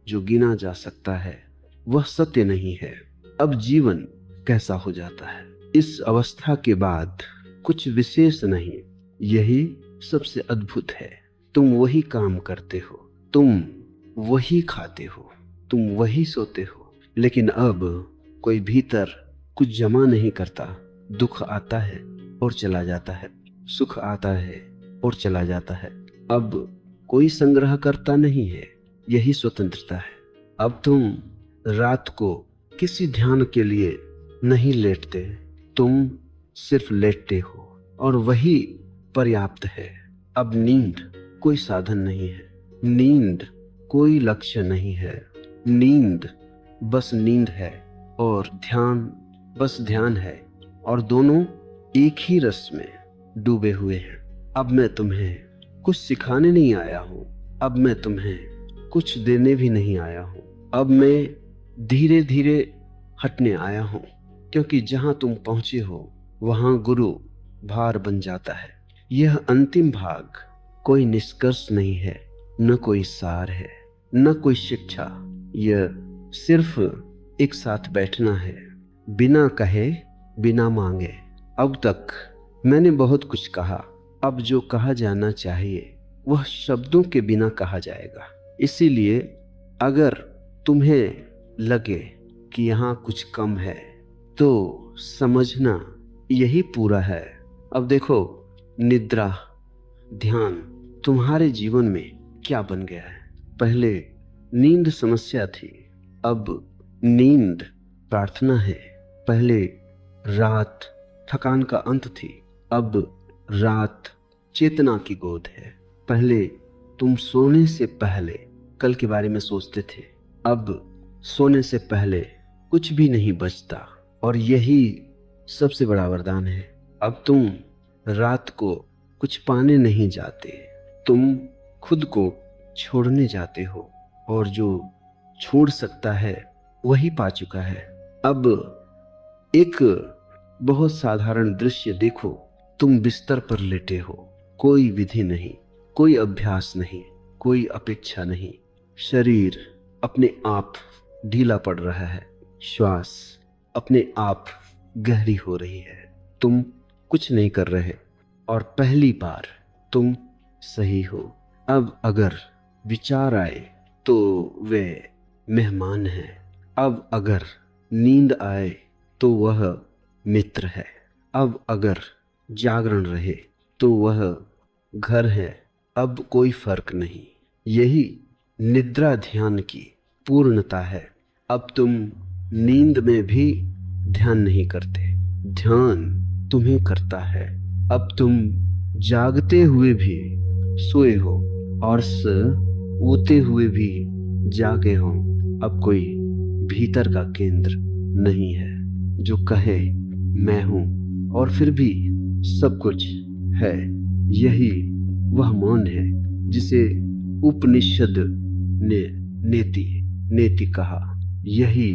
Speaker 1: जो गिना जा सकता है वह सत्य नहीं है। अब जीवन कैसा हो जाता है इस अवस्था के बाद? कुछ विशेष नहीं, यही सबसे अद्भुत है। तुम वही काम करते हो, तुम वही खाते हो, तुम वही सोते हो, लेकिन अब कोई भीतर कुछ जमा नहीं करता। दुख आता है और चला जाता है, सुख आता है और चला जाता है। अब कोई संग्रह करता नहीं है, यही स्वतंत्रता है। अब तुम रात को किसी ध्यान के लिए नहीं लेटते, तुम सिर्फ लेटते हो और वही पर्याप्त है। अब नींद कोई साधन नहीं है, नींद कोई लक्ष्य नहीं है, नींद बस नींद है और ध्यान बस ध्यान है, और दोनों एक ही रस में डूबे हुए हैं। अब मैं तुम्हें कुछ सिखाने नहीं आया हूं, अब मैं तुम्हें कुछ देने भी नहीं आया हूं। अब मैं धीरे धीरे हटने आया हूं, क्योंकि जहां तुम पहुंचे हो वहां गुरु भार बन जाता है। यह अंतिम भाग कोई निष्कर्ष नहीं है, न कोई सार है, न कोई शिक्षा। यह सिर्फ एक साथ बैठना है, बिना कहे बिना मांगे। अब तक मैंने बहुत कुछ कहा, अब जो कहा जाना चाहिए वह शब्दों के बिना कहा जाएगा। इसीलिए अगर तुम्हें लगे कि यहाँ कुछ कम है तो समझना यही पूरा है। अब देखो, निद्रा ध्यान तुम्हारे जीवन में क्या बन गया है। पहले नींद समस्या थी, अब नींद प्रार्थना है। पहले रात थकान का अंत थी, अब रात चेतना की गोद है। पहले तुम सोने से पहले कल के बारे में सोचते थे, अब सोने से पहले कुछ भी नहीं बचता, और यही सबसे बड़ा वरदान है। अब तुम रात को कुछ पाने नहीं जाते, तुम खुद को छोड़ने जाते हो, और जो छोड़ सकता है वही पा चुका है। अब एक बहुत साधारण दृश्य देखो, तुम बिस्तर पर लेटे हो, कोई विधि नहीं, कोई अभ्यास नहीं, कोई अपेक्षा नहीं। शरीर अपने आप ढीला पड़ रहा है, श्वास अपने आप गहरी हो रही है, तुम कुछ नहीं कर रहे और पहली बार तुम सही हो। अब अगर विचार आए तो वे मेहमान हैं। अब अगर नींद आए तो वह मित्र है। अब अगर जागरण रहे तो वह घर है। अब कोई फर्क नहीं। यही निद्रा ध्यान की पूर्णता है। अब तुम नींद में भी ध्यान नहीं करते, ध्यान तुम्हें करता है। अब तुम जागते हुए भी सोए हो और सोते हुए भी जागे हो। अब कोई भीतर का केंद्र नहीं है जो कहे मैं हूं और फिर भी सब कुछ है। यही वह मौन है जिसे उपनिषद ने नेति कहा। यही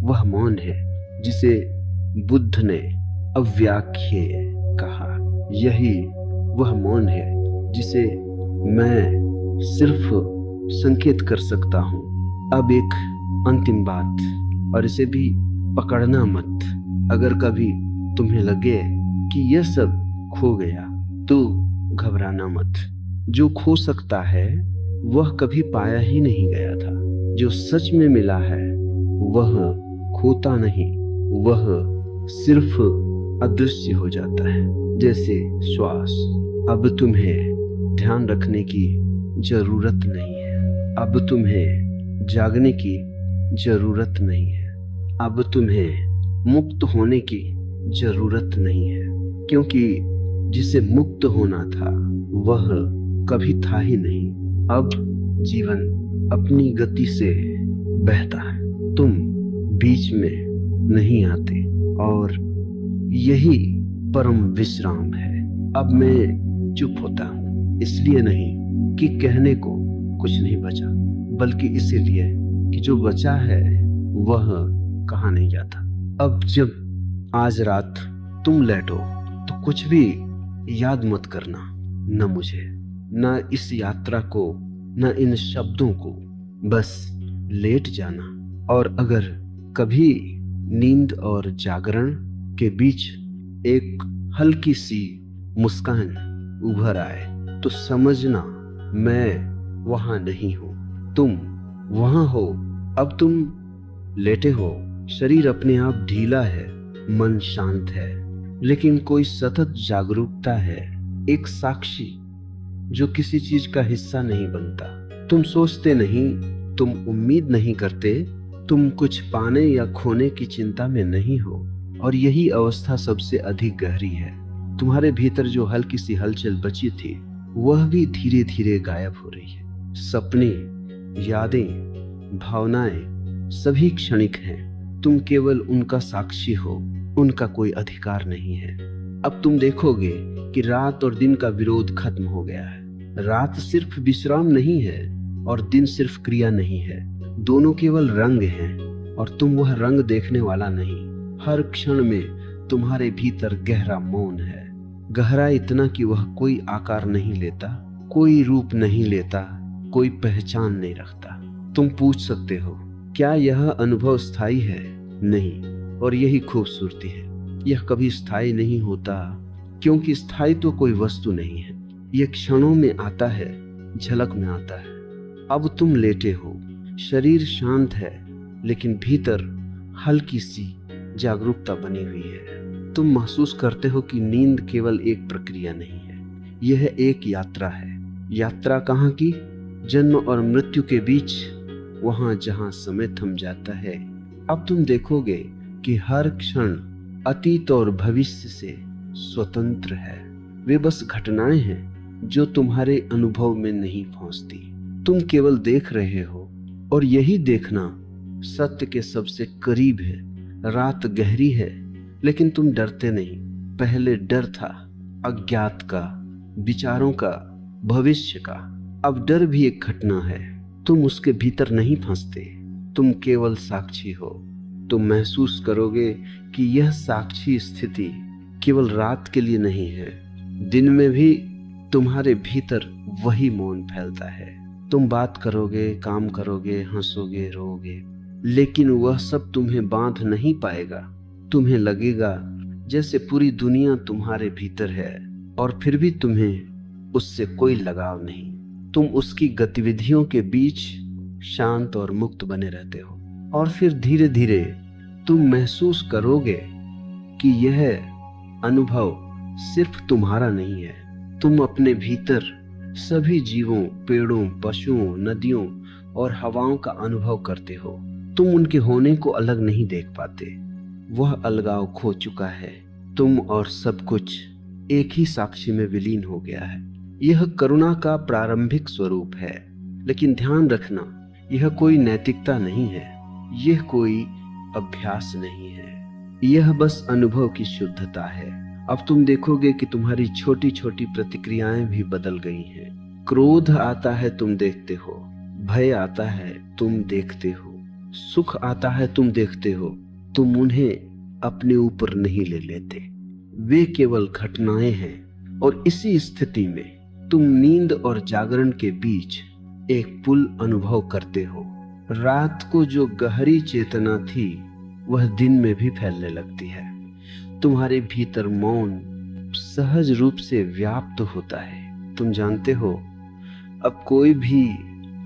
Speaker 1: वह मौन है जिसे बुद्ध ने अव्याख्येय कहा। यही वह मौन है जिसे मैं सिर्फ संकेत कर सकता हूं। अब एक अंतिम बात, और इसे भी पकड़ना मत। अगर कभी तुम्हें लगे कि यह सब खो गया तो घबराना मत। जो खो सकता है वह कभी पाया ही नहीं गया था। जो सच में मिला है वह खोता नहीं, वह सिर्फ अदृश्य हो जाता है, जैसे श्वास। अब तुम्हें ध्यान रखने की जरूरत नहीं है। अब तुम्हें जागने की जरूरत नहीं है। अब तुम्हें मुक्त होने की जरूरत नहीं है, क्योंकि जिसे मुक्त होना था वह कभी था ही नहीं। अब जीवन अपनी गति से बहता है, तुम बीच में नहीं आते, और यही परम विश्राम है। अब मैं चुप होता हूँ, इसलिए नहीं कि कहने को कुछ नहीं बचा, बल्कि इसीलिए कि जो बचा है वह कहा नहीं जाता। अब जब आज रात तुम लेटो तो कुछ भी याद मत करना, न मुझे, न इस यात्रा को, न इन शब्दों को। बस लेट जाना। और अगर कभी नींद और जागरण के बीच एक हल्की सी मुस्कान उभर आए तो समझना मैं वहां नहीं हूं, तुम वहां हो। अब तुम लेटे हो, शरीर अपने आप ढीला है, मन शांत है, लेकिन कोई सतत जागरूकता है, एक साक्षी जो किसी चीज का हिस्सा नहीं बनता। तुम सोचते नहीं, तुम उम्मीद नहीं करते, तुम कुछ पाने या खोने की चिंता में नहीं हो। और यही अवस्था सबसे अधिक गहरी है। तुम्हारे भीतर जो हल्की सी हलचल बची थी वह भी धीरे धीरे गायब हो रही है। सपने, यादें, भावनाएं सभी क्षणिक हैं। तुम केवल उनका साक्षी हो, उनका कोई अधिकार नहीं है। अब तुम देखोगे कि रात और दिन का विरोध खत्म हो गया है। रात सिर्फ विश्राम नहीं है और दिन सिर्फ क्रिया नहीं है। दोनों केवल रंग हैं और तुम वह रंग देखने वाला नहीं। हर क्षण में तुम्हारे भीतर गहरा मौन है, गहरा इतना कि वह कोई आकार नहीं लेता, कोई रूप नहीं लेता, कोई पहचान नहीं रखता। तुम पूछ सकते हो, क्या यह अनुभव स्थायी है? नहीं, और यही खूबसूरती है। यह कभी स्थायी नहीं होता, क्योंकि स्थायी तो कोई वस्तु नहीं है। यह क्षणों में आता है, झलक में आता है। अब तुम लेटे हो, शरीर शांत है, लेकिन भीतर हल्की सी जागरूकता बनी हुई है। तुम महसूस करते हो कि नींद केवल एक प्रक्रिया नहीं है, यह एक यात्रा है। यात्रा कहाँ की? जन्म और मृत्यु के बीच, वहां जहां समय थम जाता है। अब तुम देखोगे कि हर क्षण अतीत और भविष्य से स्वतंत्र है। वे बस घटनाएं हैं जो तुम्हारे अनुभव में नहीं पहुंचती। तुम केवल देख रहे हो, और यही देखना सत्य के सबसे करीब है। रात गहरी है, लेकिन तुम डरते नहीं। पहले डर था अज्ञात का, विचारों का, भविष्य का। अब डर भी एक घटना है। तुम उसके भीतर नहीं फंसते, तुम केवल साक्षी हो। तुम महसूस करोगे कि यह साक्षी स्थिति केवल रात के लिए नहीं है, दिन में भी तुम्हारे भीतर वही मौन फैलता है। तुम बात करोगे, काम करोगे, हंसोगे, रोओगे, लेकिन वह सब तुम्हें बांध नहीं पाएगा। तुम्हें लगेगा जैसे पूरी दुनिया तुम्हारे भीतर है और फिर भी तुम्हें उससे कोई लगाव नहीं। तुम उसकी गतिविधियों के बीच शांत और मुक्त बने रहते हो, और फिर धीरे धीरे तुम महसूस करोगे कि यह अनुभव सिर्फ तुम्हारा नहीं है। तुम अपने भीतर सभी जीवों, पेड़ों, पशुओं, नदियों और हवाओं का अनुभव करते हो। तुम उनके होने को अलग नहीं देख पाते। वह अलगाव खो चुका है। तुम और सब कुछ एक ही साक्षी में विलीन हो गया है। यह करुणा का प्रारंभिक स्वरूप है, लेकिन ध्यान रखना, यह कोई नैतिकता नहीं है, यह कोई अभ्यास नहीं है, यह बस अनुभव की शुद्धता है। अब तुम देखोगे कि तुम्हारी छोटी छोटी प्रतिक्रियाएं भी बदल गई हैं। क्रोध आता है, तुम देखते हो। भय आता है, तुम देखते हो। सुख आता है, तुम देखते हो। तुम उन्हें अपने ऊपर नहीं ले लेते। वे केवल घटनाएं हैं, और इसी स्थिति में तुम नींद और जागरण के बीच एक पुल अनुभव करते हो। रात को जो गहरी चेतना थी वह दिन में भी फैलने लगती है। तुम्हारे भीतर मौन सहज रूप से व्याप्त होता है। तुम जानते हो, अब कोई भी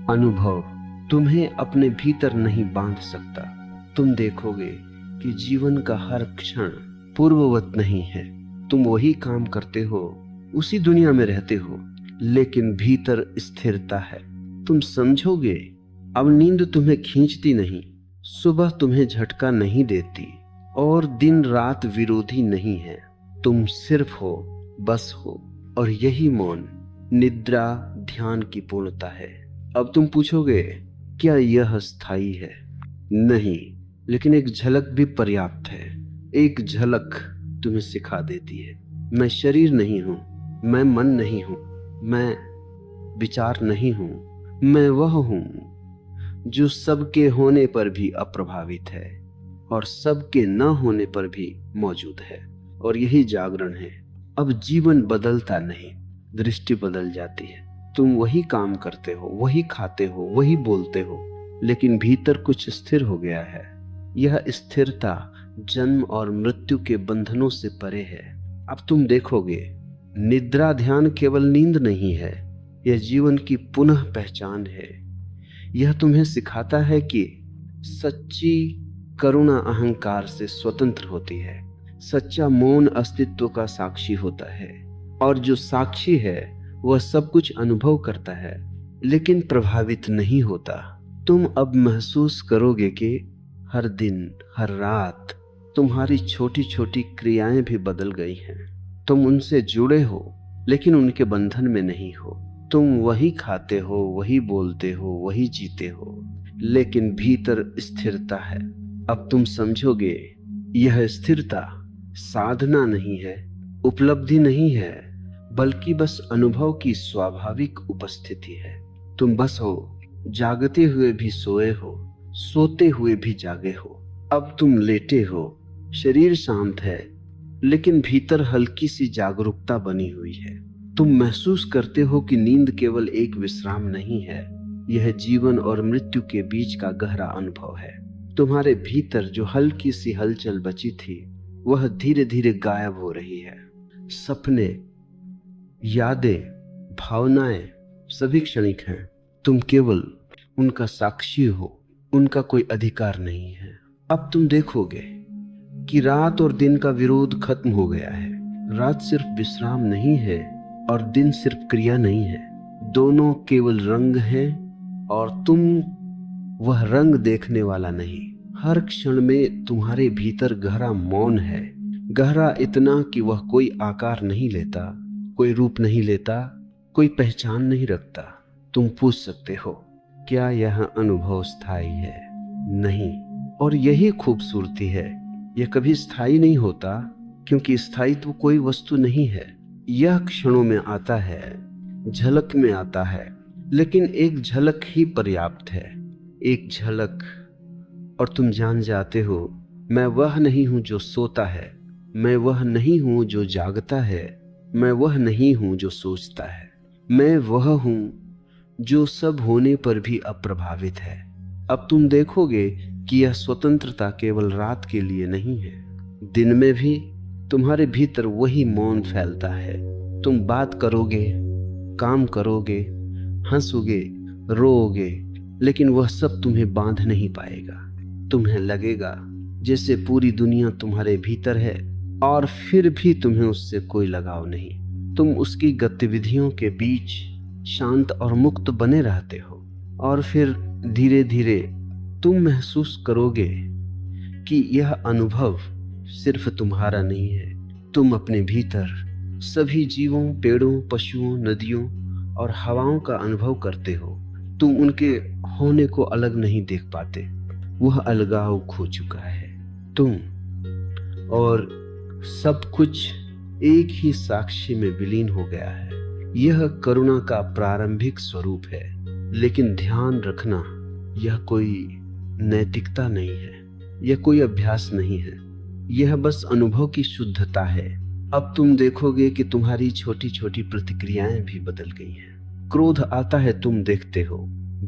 Speaker 1: अनुभव तुम्हें अपने भीतर नहीं बांध सकता। तुम देखोगे कि जीवन का हर क्षण पूर्ववत नहीं है। तुम वही काम करते हो, उसी दुनिया में रहते हो, लेकिन भीतर स्थिरता है। तुम समझोगे, अब नींद तुम्हें खींचती नहीं, सुबह तुम्हें झटका नहीं देती, और दिन रात विरोधी नहीं है। तुम सिर्फ हो, बस हो, और यही मौन निद्रा ध्यान की पूर्णता है। अब तुम पूछोगे, क्या यह स्थायी है? नहीं, लेकिन एक झलक भी पर्याप्त है। एक झलक तुम्हें सिखा देती है, मैं शरीर नहीं हूं, मैं मन नहीं हूं, मैं विचार नहीं हूं, मैं वह हूं जो सबके होने पर भी अप्रभावित है और सबके न होने पर भी मौजूद है। और यही जागरण है। अब जीवन बदलता नहीं, दृष्टि बदल जाती है। तुम वही काम करते हो, वही खाते हो, वही बोलते हो, लेकिन भीतर कुछ स्थिर हो गया है। यह स्थिरता जन्म और मृत्यु के बंधनों से परे है। अब तुम देखोगे, निद्रा ध्यान केवल नींद नहीं है, यह जीवन की पुनः पहचान है। यह तुम्हें सिखाता है कि सच्ची करुणा अहंकार से स्वतंत्र होती है। सच्चा मौन अस्तित्व का साक्षी होता है, और जो साक्षी है वह सब कुछ अनुभव करता है, लेकिन प्रभावित नहीं होता। तुम अब महसूस करोगे कि हर दिन, हर रात तुम्हारी छोटी छोटी क्रियाएं भी बदल गई हैं। तुम उनसे जुड़े हो, लेकिन उनके बंधन में नहीं हो। तुम वही खाते हो, वही बोलते हो, वही जीते हो, लेकिन भीतर स्थिरता है। अब तुम समझोगे, यह स्थिरता साधना नहीं है, उपलब्धि नहीं है, बल्कि बस अनुभव की स्वाभाविक उपस्थिति है। तुम बस हो, जागते हुए भी सोए हो, सोते हुए भी जागे हो। अब तुम लेटे हो, शरीर शांत है, लेकिन भीतर हल्की सी जागरूकता बनी हुई है। तुम महसूस करते हो कि नींद केवल एक विश्राम नहीं है, यह जीवन और मृत्यु के बीच का गहरा अनुभव है। तुम्हारे भीतर जो हल्की सी हलचल बची थी, वह धीरे धीरे गायब हो रही है। सपने, यादें, भावनाएं सभी क्षणिक हैं। तुम केवल उनका साक्षी हो, उनका कोई अधिकार नहीं है। अब तुम देखोगे कि रात और दिन का विरोध खत्म हो गया है। रात सिर्फ विश्राम नहीं है और दिन सिर्फ क्रिया नहीं है। दोनों केवल रंग हैं, और तुम वह रंग देखने वाला नहीं। हर क्षण में तुम्हारे भीतर गहरा मौन है, गहरा इतना कि वह कोई आकार नहीं लेता, कोई रूप नहीं लेता, कोई पहचान नहीं रखता। तुम पूछ सकते हो, क्या यह अनुभव स्थायी है? नहीं, और यही खूबसूरती है। यह कभी स्थायी नहीं होता, क्योंकि स्थायित्व कोई वस्तु नहीं है। यह क्षणों में आता है, झलक में आता है, लेकिन एक झलक ही पर्याप्त है। एक झलक, और तुम जान जाते हो, मैं वह नहीं हूं जो सोता है, मैं वह नहीं हूं जो जागता है, मैं वह नहीं हूं जो सोचता है, मैं वह हूं जो सब होने पर भी अप्रभावित है। अब तुम देखोगे कि यह स्वतंत्रता केवल रात के लिए नहीं है, दिन में भी, तुम्हारे भीतर वही मौन फैलता है। तुम बात करोगे, काम करोगे, हंसोगे, रोओगे, लेकिन वह सब तुम्हें बांध नहीं पाएगा। तुम्हें लगेगा जैसे पूरी दुनिया तुम्हारे भीतर है और फिर भी तुम्हें उससे कोई लगाव नहीं। तुम उसकी गतिविधियों के बीच शांत और मुक्त बने रहते हो और फिर धीरे धीरे तुम महसूस करोगे कि यह अनुभव सिर्फ तुम्हारा नहीं है। तुम अपने भीतर सभी जीवों, पेड़ों, पशुओं, नदियों और हवाओं का अनुभव करते हो। तुम उनके होने को अलग नहीं देख पाते। वह अलगाव खो चुका है। तुम और सब कुछ एक ही साक्षी में विलीन हो गया है। यह करुणा का प्रारंभिक स्वरूप है। लेकिन ध्यान रखना, यह कोई नैतिकता नहीं है, यह कोई अभ्यास नहीं है, यह बस अनुभव की शुद्धता है। अब तुम देखोगे कि तुम्हारी छोटी छोटी प्रतिक्रियाएं भी बदल गई हैं। क्रोध आता है, तुम देखते हो।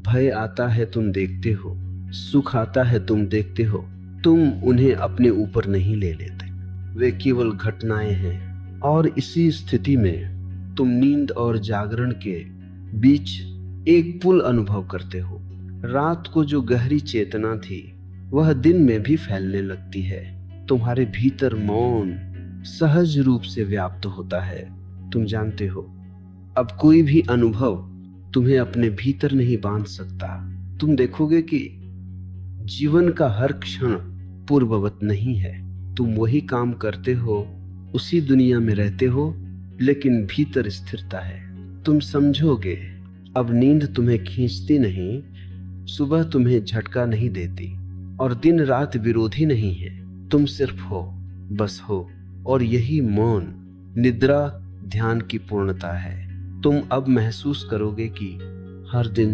Speaker 1: भय आता है, तुम देखते हो। सुख आता है, तुम देखते हो। तुम उन्हें अपने ऊपर नहीं ले लेते, वे केवल घटनाएं हैं। और इसी स्थिति में तुम नींद और जागरण के बीच एक पुल अनुभव करते हो। रात को जो गहरी चेतना थी वह दिन में भी फैलने लगती है। तुम्हारे भीतर मौन सहज रूप से व्याप्त होता है। तुम जानते हो, अब कोई भी अनुभव तुम्हें अपने भीतर नहीं बांध सकता। तुम देखोगे कि जीवन का हर क्षण पूर्ववत नहीं है। तुम वही काम करते हो, उसी दुनिया में रहते हो, लेकिन भीतर स्थिरता है। तुम समझोगे अब नींद तुम्हें खींचती नहीं, सुबह तुम्हें झटका नहीं देती और दिन रात विरोधी नहीं है। तुम सिर्फ हो, बस हो। और यही मौन निद्रा ध्यान की पूर्णता है। तुम अब महसूस करोगे कि हर दिन,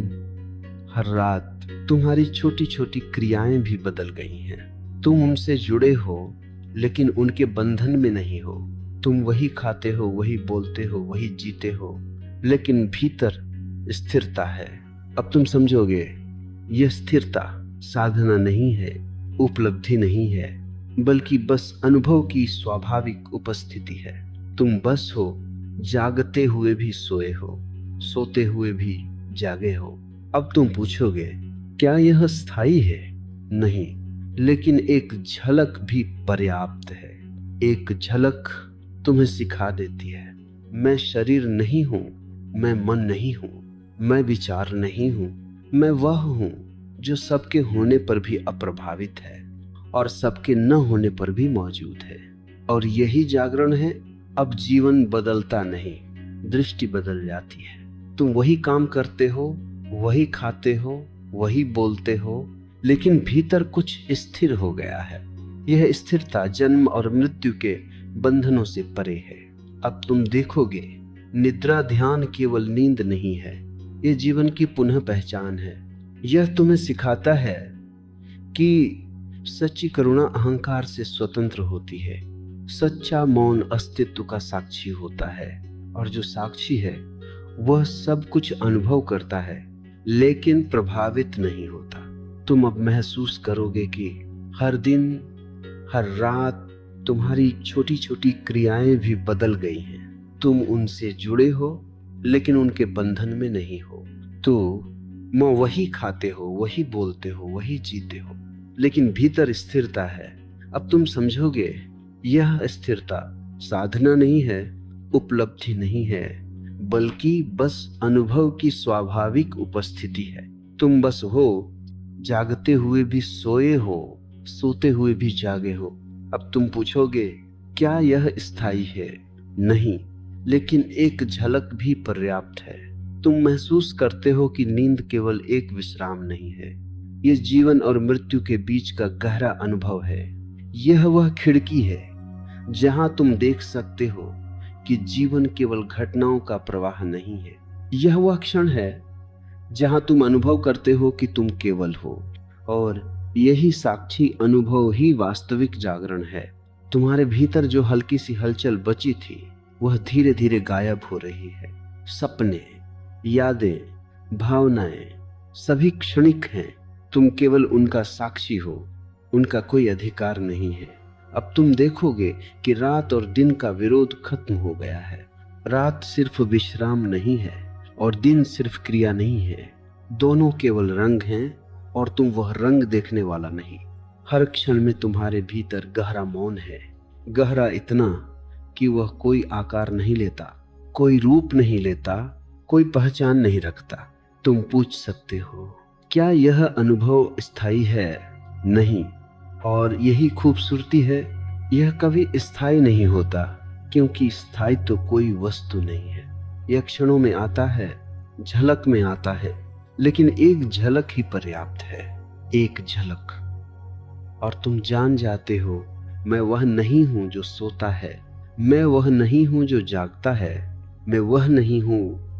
Speaker 1: हर रात तुम्हारी छोटी छोटी क्रियाएं भी बदल गई हैं। तुम उनसे जुड़े हो, लेकिन उनके बंधन में नहीं हो। तुम वही खाते हो, वही बोलते हो, वही जीते हो, लेकिन भीतर स्थिरता है। अब तुम समझोगे यह स्थिरता साधना नहीं है, उपलब्धि नहीं है, बल्कि बस अनुभव की स्वाभाविक उपस्थिति है। तुम बस हो, जागते हुए भी सोए हो, सोते हुए भी जागे हो। अब तुम पूछोगे क्या यह स्थायी है? नहीं, लेकिन एक झलक भी पर्याप्त है। एक झलक तुम्हें सिखा देती है, मैं शरीर नहीं हूं, मैं मन नहीं हूं, मैं विचार नहीं हूं, मैं वह हूं जो सबके होने पर भी अप्रभावित है और सबके न होने पर भी मौजूद है। और यही जागरण है। अब जीवन बदलता नहीं, दृष्टि बदल जाती है। तुम वही काम करते हो, वही खाते हो, वही बोलते हो, लेकिन भीतर कुछ स्थिर हो गया है। यह स्थिरता जन्म और मृत्यु के बंधनों से परे है। अब तुम देखोगे निद्रा ध्यान केवल नींद नहीं है, ये जीवन की पुनः पहचान है। यह तुम्हें सिखाता है कि सच्ची करुणा अहंकार से स्वतंत्र होती है। सच्चा मौन अस्तित्व का साक्षी होता है, और जो साक्षी है वह सब कुछ अनुभव करता है लेकिन प्रभावित नहीं होता। तुम अब महसूस करोगे कि हर दिन, हर रात तुम्हारी छोटी छोटी क्रियाएं भी बदल गई हैं। तुम उनसे जुड़े हो, लेकिन उनके बंधन में नहीं हो। तो वही खाते हो, वही बोलते हो, वही जीते हो, लेकिन भीतर स्थिरता है। अब तुम समझोगे यह स्थिरता साधना नहीं है, उपलब्धि नहीं है, बल्कि बस अनुभव की स्वाभाविक उपस्थिति है। तुम बस हो, जागते हुए भी सोए हो, सोते हुए भी जागे हो। अब तुम पूछोगे क्या यह स्थायी है? नहीं, लेकिन एक झलक भी पर्याप्त है। तुम महसूस करते हो कि नींद केवल एक विश्राम नहीं है, यह जीवन और मृत्यु के बीच का गहरा अनुभव है। यह वह खिड़की है जहां तुम देख सकते हो कि जीवन केवल घटनाओं का प्रवाह नहीं है। यह वह क्षण है जहां तुम अनुभव करते हो कि तुम केवल हो, और यही साक्षी अनुभव ही वास्तविक जागरण है। तुम्हारे भीतर जो हल्की सी हलचल बची थी वह धीरे धीरे गायब हो रही है। सपने, यादें, भावनाएं सभी क्षणिक हैं। तुम केवल उनका साक्षी हो, उनका कोई अधिकार नहीं है। अब तुम देखोगे कि रात और दिन का विरोध खत्म हो गया है। रात सिर्फ विश्राम नहीं है और दिन सिर्फ क्रिया नहीं है। दोनों केवल रंग हैं और तुम वह रंग देखने वाला नहीं। हर क्षण में तुम्हारे भीतर गहरा मौन है, गहरा इतना कि वह कोई आकार नहीं लेता, कोई रूप नहीं लेता, कोई पहचान नहीं रखता। तुम पूछ सकते हो, क्या यह अनुभव स्थायी है? नहीं। और यही खूबसूरती है, यह कभी स्थायी नहीं होता, क्योंकि स्थायी तो कोई वस्तु नहीं है। यह क्षणों में आता है, झलक में आता है, लेकिन एक झलक ही पर्याप्त है, एक झलक। और तुम जान जाते हो, मैं वह नहीं हूं जो सोता है, मैं वह नहीं हूं जो जागता है, मैं वह नहीं हूं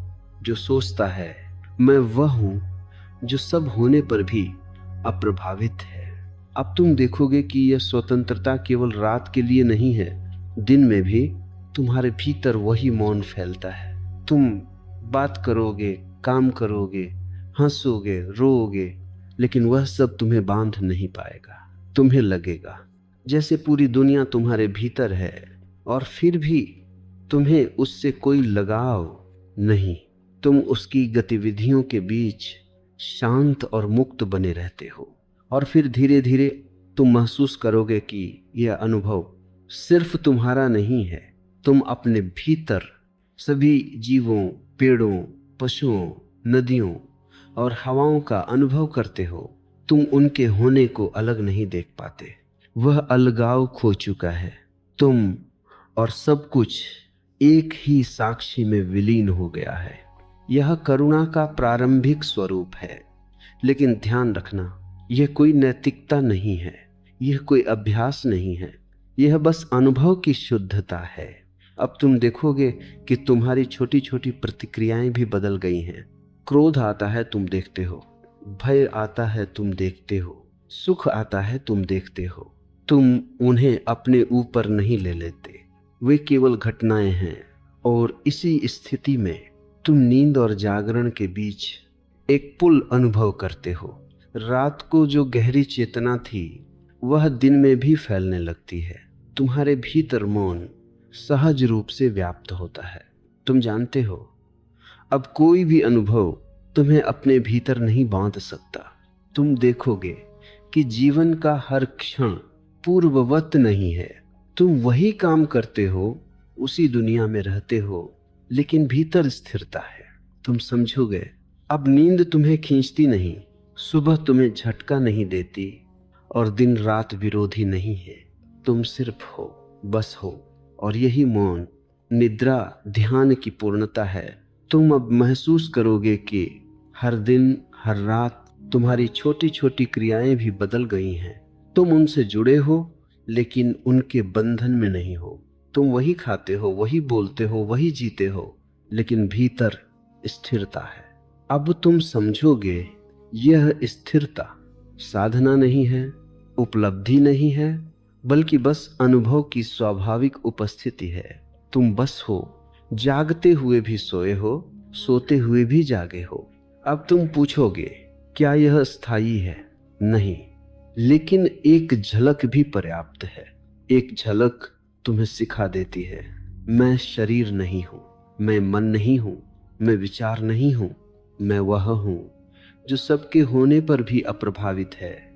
Speaker 1: जो सोचता है, मैं वह हूं जो सब होने पर भी अप्रभावित है। अब तुम देखोगे कि यह स्वतंत्रता केवल रात के लिए नहीं है, दिन में भी तुम्हारे भीतर वही मौन फैलता है। तुम बात करोगे, काम करोगे, हंसोगे, रोओगे, लेकिन वह सब तुम्हें बांध नहीं पाएगा। तुम्हें लगेगा जैसे पूरी दुनिया तुम्हारे भीतर है और फिर भी तुम्हें उससे कोई लगाव नहीं। तुम उसकी गतिविधियों के बीच शांत और मुक्त बने रहते हो। और फिर धीरे धीरे तुम महसूस करोगे कि यह अनुभव सिर्फ तुम्हारा नहीं है। तुम अपने भीतर सभी जीवों, पेड़ों, पशुओं, नदियों और हवाओं का अनुभव करते हो। तुम उनके होने को अलग नहीं देख पाते। वह अलगाव खो चुका है। तुम और सब कुछ एक ही साक्षी में विलीन हो गया है। यह करुणा का प्रारंभिक स्वरूप है। लेकिन ध्यान रखना, यह कोई नैतिकता नहीं है, यह कोई अभ्यास नहीं है, यह बस अनुभव की शुद्धता है। अब तुम देखोगे कि तुम्हारी छोटी छोटी प्रतिक्रियाएं भी बदल गई हैं। क्रोध आता है, तुम देखते हो। भय आता है, तुम देखते हो। सुख आता है, तुम देखते हो। तुम उन्हें अपने ऊपर नहीं ले लेते, वे केवल घटनाएं हैं। और इसी स्थिति में तुम नींद और जागरण के बीच एक पुल अनुभव करते हो। रात को जो गहरी चेतना थी, वह दिन में भी फैलने लगती है। तुम्हारे भीतर मौन सहज रूप से व्याप्त होता है। तुम जानते हो, अब कोई भी अनुभव तुम्हें अपने भीतर नहीं बांध सकता। तुम देखोगे कि जीवन का हर क्षण पूर्ववत नहीं है। तुम वही काम करते हो, उसी दुनिया में रहते हो, लेकिन भीतर स्थिरता है। तुम समझोगे, अब नींद तुम्हें खींचती नहीं, सुबह तुम्हें झटका नहीं देती और दिन रात विरोधी नहीं है। तुम सिर्फ हो, बस हो। और यही मौन, निद्रा, ध्यान की पूर्णता है। तुम अब महसूस करोगे कि हर दिन, हर रात तुम्हारी छोटी छोटी क्रियाएं भी बदल गई हैं। तुम उनसे जुड़े हो, लेकिन उनके बंधन में नहीं हो। तुम वही खाते हो, वही बोलते हो, वही जीते हो, लेकिन भीतर स्थिरता है। अब तुम समझोगे, यह स्थिरता साधना नहीं है, उपलब्धि नहीं है, बल्कि बस अनुभव की स्वाभाविक उपस्थिति है। तुम बस हो, जागते हुए भी सोए हो, सोते हुए भी जागे हो। अब तुम पूछोगे, क्या यह स्थायी है? नहीं, लेकिन एक झलक भी पर्याप्त है। एक झलक तुम्हें सिखा देती है, मैं शरीर नहीं हूं, मैं मन नहीं हूं, मैं विचार नहीं हूं, मैं वह हूं जो सबके होने पर भी अप्रभावित है।